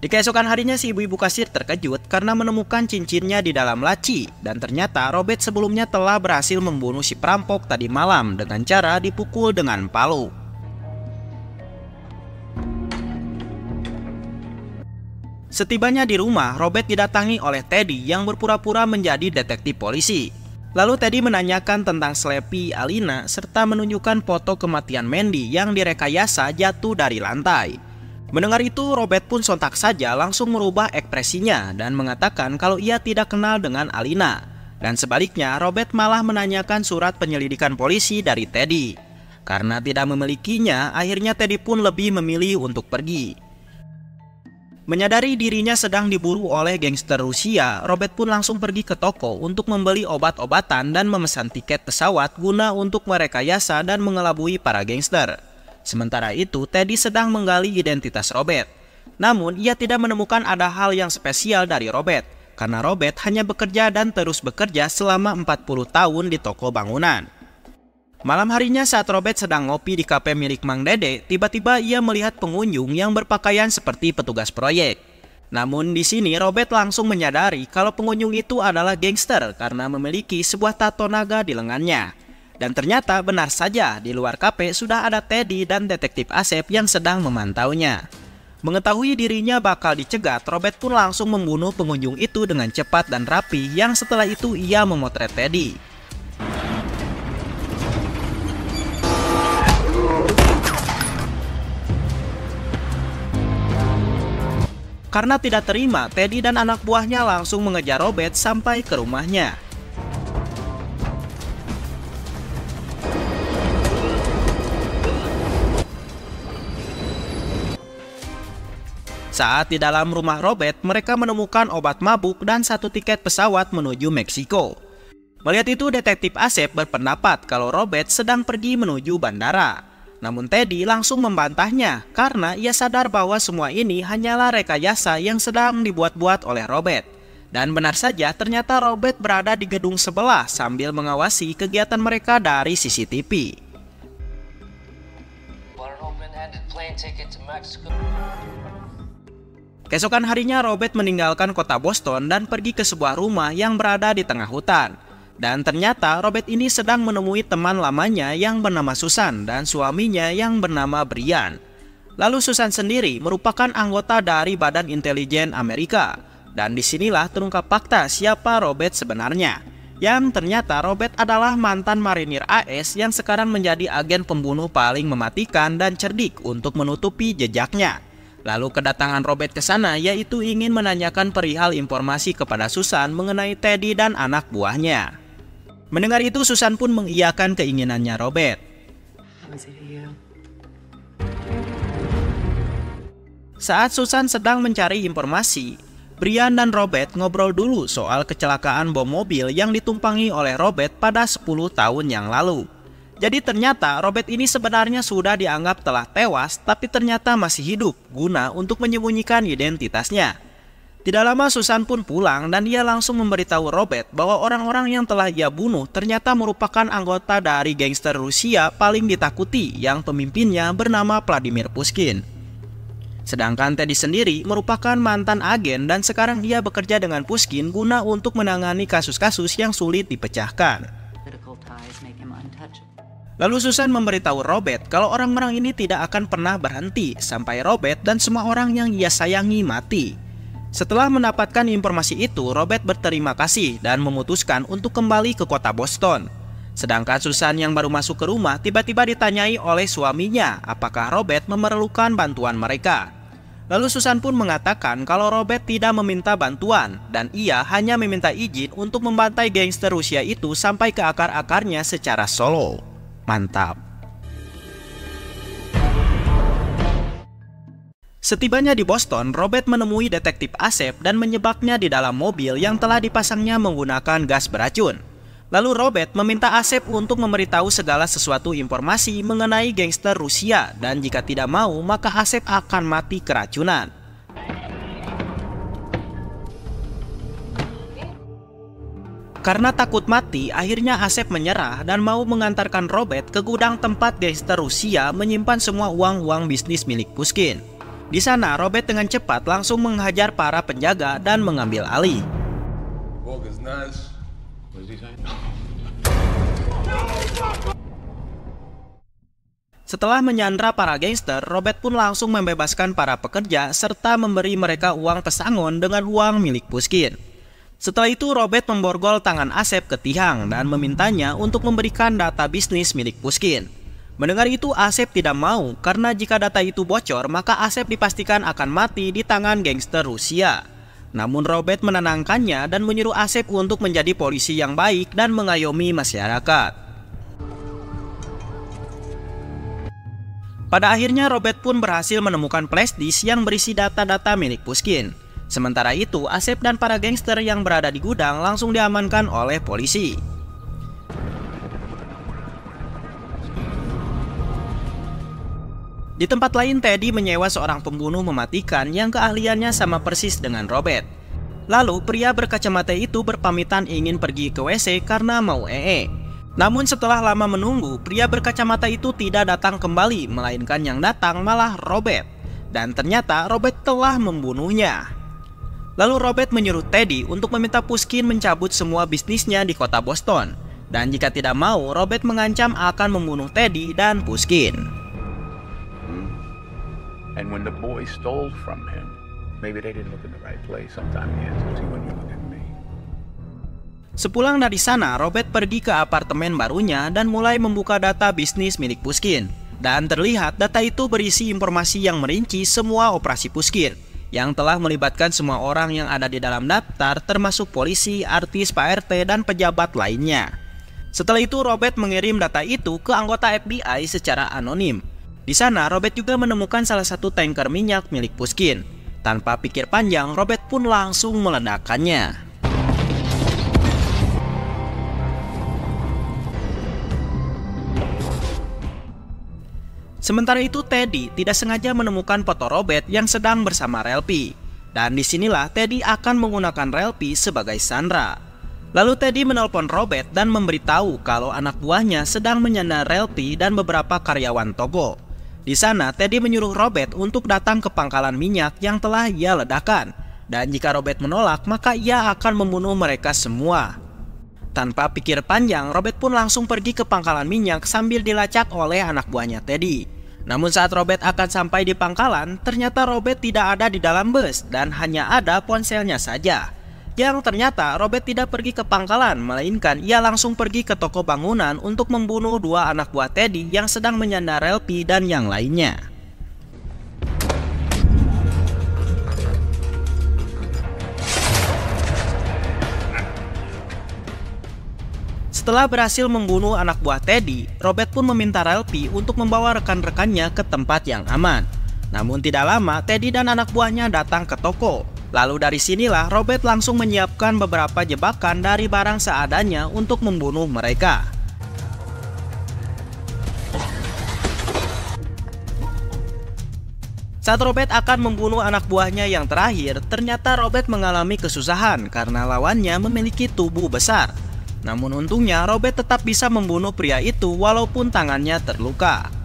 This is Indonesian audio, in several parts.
Di keesokan harinya si ibu-ibu kasir terkejut karena menemukan cincinnya di dalam laci, dan ternyata Robert sebelumnya telah berhasil membunuh si perampok tadi malam dengan cara dipukul dengan palu. Setibanya di rumah, Robert didatangi oleh Teddy yang berpura-pura menjadi detektif polisi. Lalu Teddy menanyakan tentang Slappy Alina serta menunjukkan foto kematian Mandy yang direkayasa jatuh dari lantai. Mendengar itu, Robert pun sontak saja langsung merubah ekspresinya dan mengatakan kalau ia tidak kenal dengan Alina. Dan sebaliknya, Robert malah menanyakan surat penyelidikan polisi dari Teddy. Karena tidak memilikinya, akhirnya Teddy pun lebih memilih untuk pergi. Menyadari dirinya sedang diburu oleh gangster Rusia, Robert pun langsung pergi ke toko untuk membeli obat-obatan dan memesan tiket pesawat guna untuk merekayasa dan mengelabui para gangster. Sementara itu, Teddy sedang menggali identitas Robert. Namun, ia tidak menemukan ada hal yang spesial dari Robert, karena Robert hanya bekerja dan terus bekerja selama 40 tahun di toko bangunan. Malam harinya saat Robert sedang ngopi di kafe milik Mang Dede, tiba-tiba ia melihat pengunjung yang berpakaian seperti petugas proyek. Namun di sini Robert langsung menyadari kalau pengunjung itu adalah gangster karena memiliki sebuah tato naga di lengannya. Dan ternyata benar saja, di luar kafe sudah ada Teddy dan detektif Asep yang sedang memantaunya. Mengetahui dirinya bakal dicegat, Robert pun langsung membunuh pengunjung itu dengan cepat dan rapi, yang setelah itu ia memotret Teddy. Karena tidak terima, Teddy dan anak buahnya langsung mengejar Robert sampai ke rumahnya. Saat di dalam rumah Robert, mereka menemukan obat mabuk dan satu tiket pesawat menuju Meksiko. Melihat itu, detektif Asep berpendapat kalau Robert sedang pergi menuju bandara. Namun Teddy langsung membantahnya karena ia sadar bahwa semua ini hanyalah rekayasa yang sedang dibuat-buat oleh Robert. Dan benar saja, ternyata Robert berada di gedung sebelah sambil mengawasi kegiatan mereka dari CCTV. Keesokan harinya, Robert meninggalkan kota Boston dan pergi ke sebuah rumah yang berada di tengah hutan. Dan ternyata Robert ini sedang menemui teman lamanya yang bernama Susan dan suaminya yang bernama Brian. Lalu Susan sendiri merupakan anggota dari Badan Intelijen Amerika. Dan disinilah terungkap fakta siapa Robert sebenarnya. Yang ternyata Robert adalah mantan marinir AS yang sekarang menjadi agen pembunuh paling mematikan dan cerdik untuk menutupi jejaknya. Lalu kedatangan Robert ke sana yaitu ingin menanyakan perihal informasi kepada Susan mengenai Teddy dan anak buahnya. Mendengar itu, Susan pun mengiyakan keinginannya Robert. Saat Susan sedang mencari informasi, Brian dan Robert ngobrol dulu soal kecelakaan bom mobil yang ditumpangi oleh Robert pada 10 tahun yang lalu. Jadi ternyata Robert ini sebenarnya sudah dianggap telah tewas, tapi ternyata masih hidup guna untuk menyembunyikan identitasnya. Tidak lama Susan pun pulang dan ia langsung memberitahu Robert bahwa orang-orang yang telah ia bunuh ternyata merupakan anggota dari gangster Rusia paling ditakuti yang pemimpinnya bernama Vladimir Pushkin. Sedangkan Teddy sendiri merupakan mantan agen dan sekarang ia bekerja dengan Pushkin guna untuk menangani kasus-kasus yang sulit dipecahkan. Lalu Susan memberitahu Robert kalau orang-orang ini tidak akan pernah berhenti sampai Robert dan semua orang yang ia sayangi mati. Setelah mendapatkan informasi itu, Robert berterima kasih dan memutuskan untuk kembali ke kota Boston. Sedangkan Susan yang baru masuk ke rumah tiba-tiba ditanyai oleh suaminya apakah Robert memerlukan bantuan mereka. Lalu Susan pun mengatakan kalau Robert tidak meminta bantuan dan ia hanya meminta izin untuk membantai gangster Rusia itu sampai ke akar-akarnya secara solo. Mantap. Setibanya di Boston, Robert menemui detektif Asep dan menyebabnya di dalam mobil yang telah dipasangnya menggunakan gas beracun. Lalu Robert meminta Asep untuk memberitahu segala sesuatu informasi mengenai gangster Rusia dan jika tidak mau maka Asep akan mati keracunan. Karena takut mati, akhirnya Asep menyerah dan mau mengantarkan Robert ke gudang tempat gangster Rusia menyimpan semua uang-uang bisnis milik Pushkin. Di sana, Robert dengan cepat langsung menghajar para penjaga dan mengambil alih. Setelah menyandra para gangster, Robert pun langsung membebaskan para pekerja serta memberi mereka uang pesangon dengan uang milik Pushkin. Setelah itu, Robert memborgol tangan Asep ke Tihang dan memintanya untuk memberikan data bisnis milik Pushkin. Mendengar itu, Asep tidak mau karena jika data itu bocor, maka Asep dipastikan akan mati di tangan gangster Rusia. Namun Robert menenangkannya dan menyuruh Asep untuk menjadi polisi yang baik dan mengayomi masyarakat. Pada akhirnya Robert pun berhasil menemukan flash disk yang berisi data-data milik Pushkin. Sementara itu, Asep dan para gangster yang berada di gudang langsung diamankan oleh polisi. Di tempat lain, Teddy menyewa seorang pembunuh mematikan yang keahliannya sama persis dengan Robert. Lalu, pria berkacamata itu berpamitan ingin pergi ke WC karena mau ee. Namun setelah lama menunggu, pria berkacamata itu tidak datang kembali, melainkan yang datang malah Robert. Dan ternyata Robert telah membunuhnya. Lalu Robert menyuruh Teddy untuk meminta Pushkin mencabut semua bisnisnya di kota Boston. Dan jika tidak mau, Robert mengancam akan membunuh Teddy dan Pushkin. And when the boys stole from him, maybe they didn't look in the right place. Sometimes the answer is when you look at me. Sepulang dari sana, Robert pergi ke apartemen barunya dan mulai membuka data bisnis milik Pushkin. Dan terlihat data itu berisi informasi yang merinci semua operasi Pushkin, yang telah melibatkan semua orang yang ada di dalam daftar, termasuk polisi, artis, Pak RT, dan pejabat lainnya. Setelah itu, Robert mengirim data itu ke anggota FBI secara anonim. Di sana, Robert juga menemukan salah satu tanker minyak milik Pushkin. Tanpa pikir panjang, Robert pun langsung meledakkannya. Sementara itu, Teddy tidak sengaja menemukan foto Robert yang sedang bersama Relpi. Dan disinilah Teddy akan menggunakan Relpi sebagai Sandra. Lalu Teddy menelpon Robert dan memberitahu kalau anak buahnya sedang menyandar Relpi dan beberapa karyawan toko. Di sana, Teddy menyuruh Robert untuk datang ke pangkalan minyak yang telah ia ledakan. Dan jika Robert menolak, maka ia akan membunuh mereka semua. Tanpa pikir panjang, Robert pun langsung pergi ke pangkalan minyak sambil dilacak oleh anak buahnya Teddy. Namun saat Robert akan sampai di pangkalan, ternyata Robert tidak ada di dalam bus dan hanya ada ponselnya saja. Yang ternyata Robert tidak pergi ke pangkalan, melainkan ia langsung pergi ke toko bangunan untuk membunuh dua anak buah Teddy yang sedang menyandar Relpi dan yang lainnya. Setelah berhasil membunuh anak buah Teddy, Robert pun meminta Relpi untuk membawa rekan-rekannya ke tempat yang aman. Namun tidak lama, Teddy dan anak buahnya datang ke toko. Lalu dari sinilah Robert langsung menyiapkan beberapa jebakan dari barang seadanya untuk membunuh mereka. Saat Robert akan membunuh anak buahnya yang terakhir, ternyata Robert mengalami kesusahan karena lawannya memiliki tubuh besar. Namun untungnya Robert tetap bisa membunuh pria itu walaupun tangannya terluka.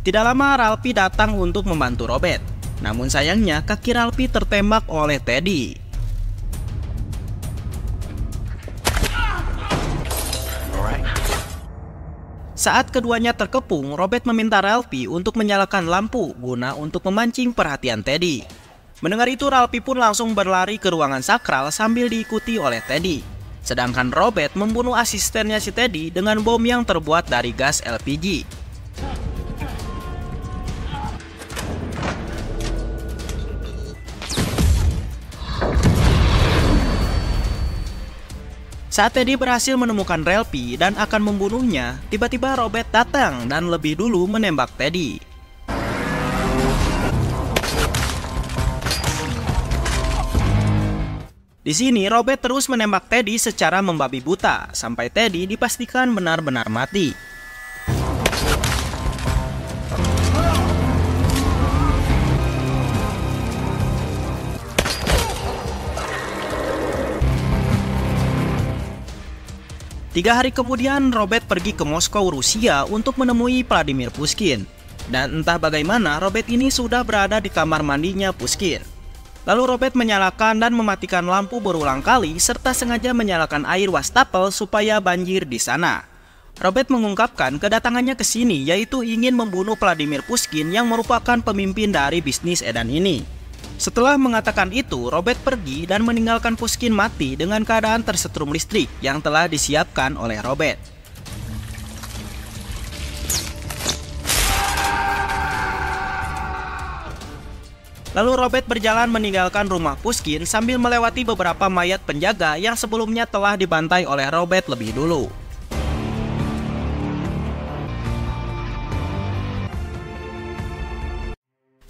Tidak lama Ralphie datang untuk membantu Robert. Namun sayangnya kaki Ralphie tertembak oleh Teddy. Saat keduanya terkepung, Robert meminta Ralphie untuk menyalakan lampu guna untuk memancing perhatian Teddy. Mendengar itu, Ralphie pun langsung berlari ke ruangan sakral sambil diikuti oleh Teddy. Sedangkan Robert membunuh asistennya si Teddy dengan bom yang terbuat dari gas LPG. Saat Teddy berhasil menemukan Relpi dan akan membunuhnya, tiba-tiba Robert datang dan lebih dulu menembak Teddy. Di sini Robert terus menembak Teddy secara membabi buta sampai Teddy dipastikan benar-benar mati. 3 hari kemudian, Robert pergi ke Moskow, Rusia untuk menemui Vladimir Pushkin. Dan entah bagaimana, Robert ini sudah berada di kamar mandinya Pushkin. Lalu Robert menyalakan dan mematikan lampu berulang kali serta sengaja menyalakan air wastafel supaya banjir di sana. Robert mengungkapkan kedatangannya ke sini yaitu ingin membunuh Vladimir Pushkin yang merupakan pemimpin dari bisnis edan ini. Setelah mengatakan itu, Robert pergi dan meninggalkan Pushkin mati dengan keadaan tersetrum listrik yang telah disiapkan oleh Robert. Lalu Robert berjalan meninggalkan rumah Pushkin sambil melewati beberapa mayat penjaga yang sebelumnya telah dibantai oleh Robert lebih dulu.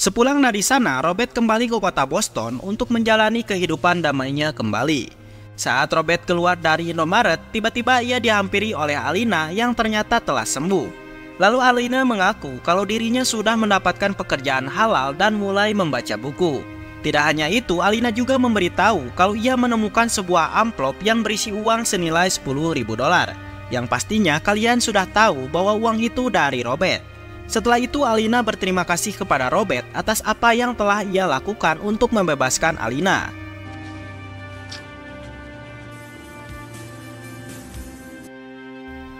Sepulang dari sana, Robert kembali ke kota Boston untuk menjalani kehidupan damainya kembali. Saat Robert keluar dari Indomaret, tiba-tiba ia dihampiri oleh Alina yang ternyata telah sembuh. Lalu Alina mengaku kalau dirinya sudah mendapatkan pekerjaan halal dan mulai membaca buku. Tidak hanya itu, Alina juga memberitahu kalau ia menemukan sebuah amplop yang berisi uang senilai $10.000. Yang pastinya kalian sudah tahu bahwa uang itu dari Robert. Setelah itu Alina berterima kasih kepada Robert atas apa yang telah ia lakukan untuk membebaskan Alina.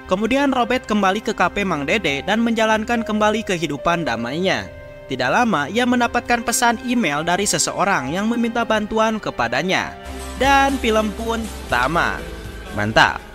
Kemudian Robert kembali ke kafe Mang Dede dan menjalankan kembali kehidupan damainya. Tidak lama ia mendapatkan pesan email dari seseorang yang meminta bantuan kepadanya. Dan film pun tamat. Mantap.